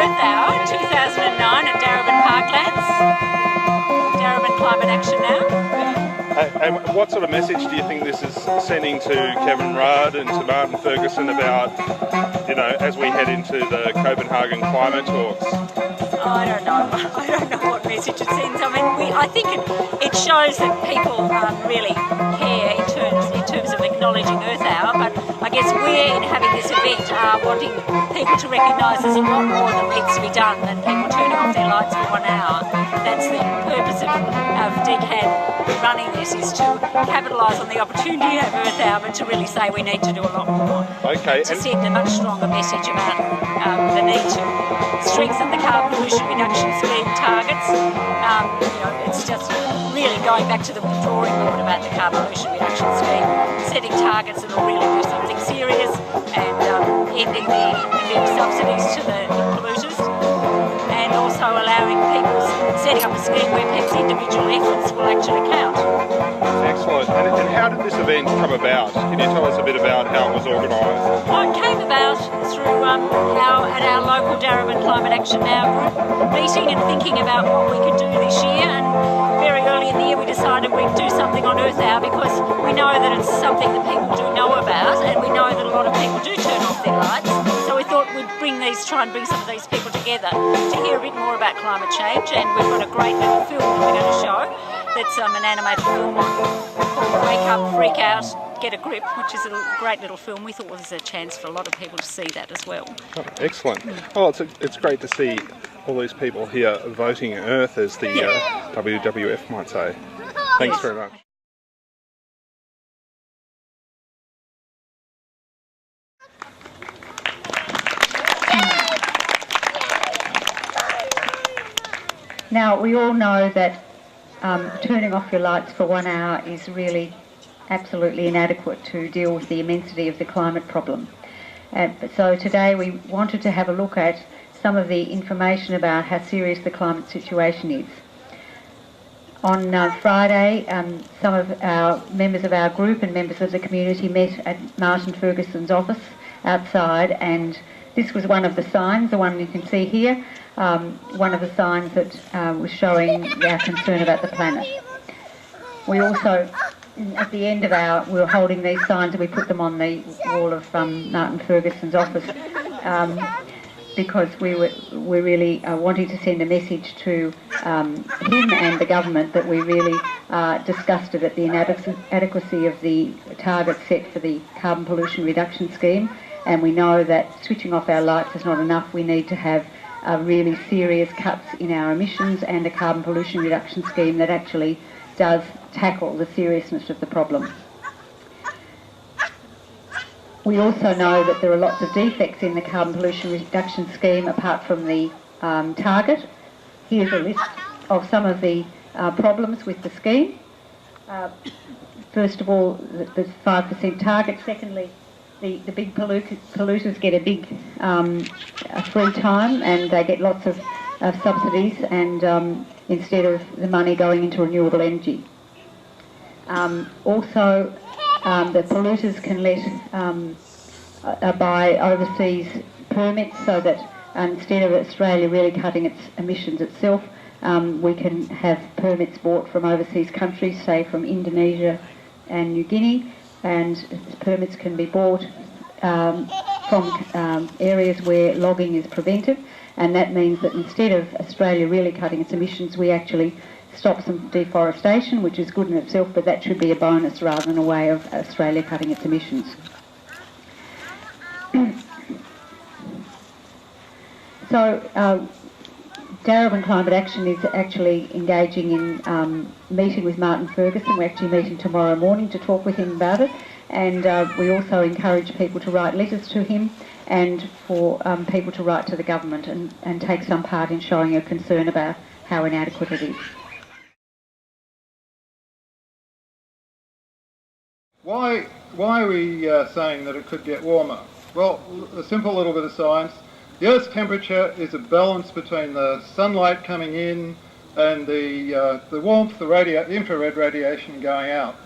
Earth Hour 2009 at Darebin Parklands. Darebin Climate Action Now. And what sort of message do you think this is sending to Kevin Rudd and to Martin Ferguson about, you know, as we head into the Copenhagen climate talks? I don't know. I don't know what message it sends. I mean, I think it shows that people really care in terms of acknowledging Earth Hour, but I guess we're, in having this event, wanting people to recognise there's a lot more that needs to be done than people turning off their lights for 1 hour. That's the purpose of DarebinCAN running this, is to capitalise on the opportunity of Earth Hour, but to really say we need to do a lot more. Okay. To send a much stronger message about the need to strengthen the carbon pollution reduction scheme targets. It's just really going back to the drawing board about the carbon pollution reduction scheme, setting targets that will really do something serious, and ending the subsidies to the polluters, and also allowing people, setting up a scheme where people's individual efforts will actually count. Excellent. And how did this event come about? Can you tell us a bit about how it was organised? Well, it came about through at our local Darebin Climate Action Now group meeting and thinking about what we could do this year, and very early in the year we decided we'd do something on Earth Hour because we know that it's something that people do know about, and we know that a lot of people do turn off their lights. So we thought we'd try and bring some of these people together to hear a bit more about climate change, and we've got a great little film that we're going to show that's an animated film called Wake Up, Freak Out, Get a Grip, which is a great little film. We thought it was a chance for a lot of people to see that as well. Oh, excellent. Oh, it's great to see all these people here voting Earth, as the WWF might say. Thanks very much. Now, we all know that turning off your lights for 1 hour is really absolutely inadequate to deal with the immensity of the climate problem. So today we wanted to have a look at some of the information about how serious the climate situation is. On Friday, some of our members of our group and members of the community met at Martin Ferguson's office outside, and this was one of the signs, the one you can see here, one of the signs that was showing our concern about the planet. We also, at the end of we were holding these signs and we put them on the wall of Martin Ferguson's office because we really wanting to send a message to him and the government that we really disgusted at the inadequacy of the targets set for the carbon pollution reduction scheme, and we know that switching off our lights is not enough. We need to have really serious cuts in our emissions and a carbon pollution reduction scheme that actually does tackle the seriousness of the problem. We also know that there are lots of defects in the carbon pollution reduction scheme apart from the target. Here's a list of some of the problems with the scheme. First of all, the 5% target. Secondly, the big polluters get a big free time, and they get lots of subsidies, and instead of the money going into renewable energy. Also, the polluters can buy overseas permits, so that instead of Australia really cutting its emissions itself, we can have permits bought from overseas countries, say from Indonesia and New Guinea, and permits can be bought from areas where logging is prevented, and that means that instead of Australia really cutting its emissions, we actually stop some deforestation, which is good in itself, but that should be a bonus rather than a way of Australia cutting its emissions. So Darebin Climate Action is actually engaging in meeting with Martin Ferguson. We're actually meeting tomorrow morning to talk with him about it, and we also encourage people to write letters to him and for people to write to the government and take some part in showing a concern about how inadequate it is. Why are we saying that it could get warmer? Well, a simple little bit of science. The Earth's temperature is a balance between the sunlight coming in and the warmth, the infrared radiation going out.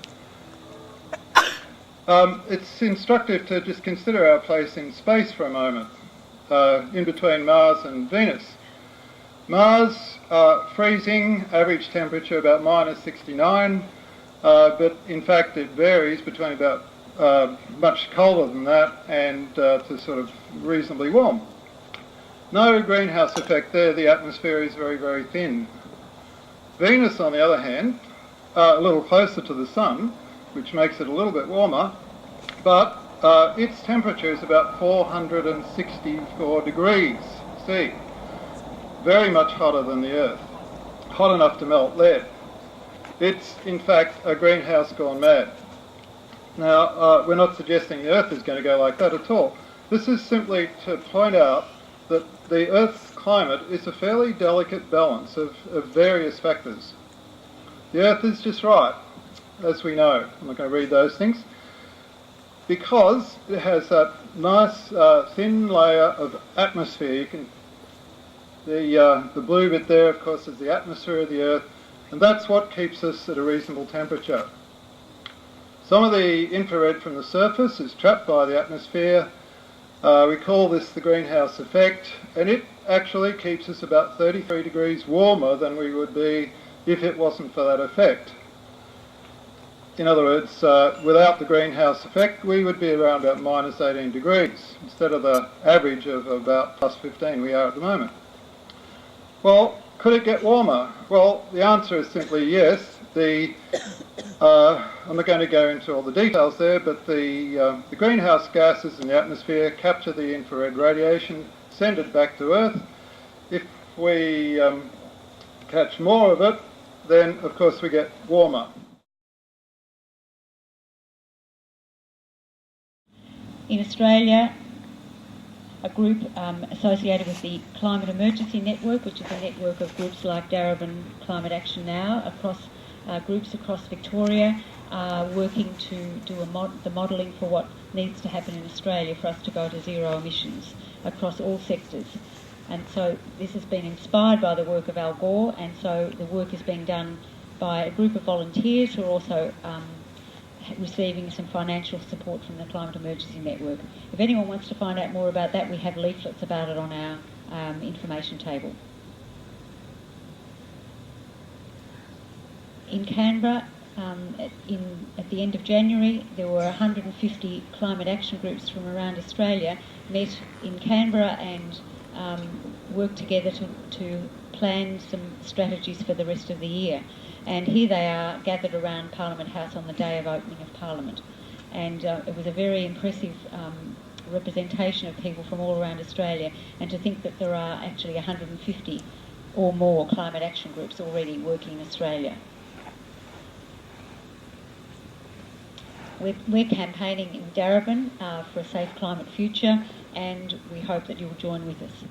It's instructive to just consider our place in space for a moment. in between Mars and Venus. Mars, freezing, average temperature about -69, but in fact it varies between about much colder than that and to sort of reasonably warm. No greenhouse effect there, the atmosphere is very, very thin. Venus, on the other hand, a little closer to the Sun, which makes it a little bit warmer, but its temperature is about 464 degrees C. Very much hotter than the Earth, hot enough to melt lead. It's, in fact, a greenhouse gone mad. Now, we're not suggesting the Earth is going to go like that at all. This is simply to point out that the Earth's climate is a fairly delicate balance of various factors. The Earth is just right, as we know. I'm not going to read those things. Because it has that nice thin layer of atmosphere. You can, the blue bit there, of course, is the atmosphere of the Earth, and that's what keeps us at a reasonable temperature. Some of the infrared from the surface is trapped by the atmosphere. We call this the greenhouse effect, and it actually keeps us about 33 degrees warmer than we would be if it wasn't for that effect. In other words, without the greenhouse effect, we would be around about -18 degrees, instead of the average of about +15 we are at the moment. Well, could it get warmer? Well, the answer is simply yes. I'm not going to go into all the details there, but the greenhouse gases in the atmosphere capture the infrared radiation, send it back to Earth. If we catch more of it, then of course we get warmer. In Australia, a group associated with the Climate Emergency Network, which is a network of groups like Darebin Climate Action Now, across groups across Victoria, are working to do the modelling for what needs to happen in Australia for us to go to zero emissions across all sectors. And so this has been inspired by the work of Al Gore, and so the work is being done by a group of volunteers who are also receiving some financial support from the Climate Emergency Network. If anyone wants to find out more about that, we have leaflets about it on our information table. In Canberra, at the end of January, there were 150 climate action groups from around Australia met in Canberra and worked together to plan some strategies for the rest of the year. And here they are gathered around Parliament House on the day of opening of Parliament. And it was a very impressive representation of people from all around Australia, and to think that there are actually 150 or more climate action groups already working in Australia. We're campaigning in Darebin for a safe climate future, and we hope that you'll join with us.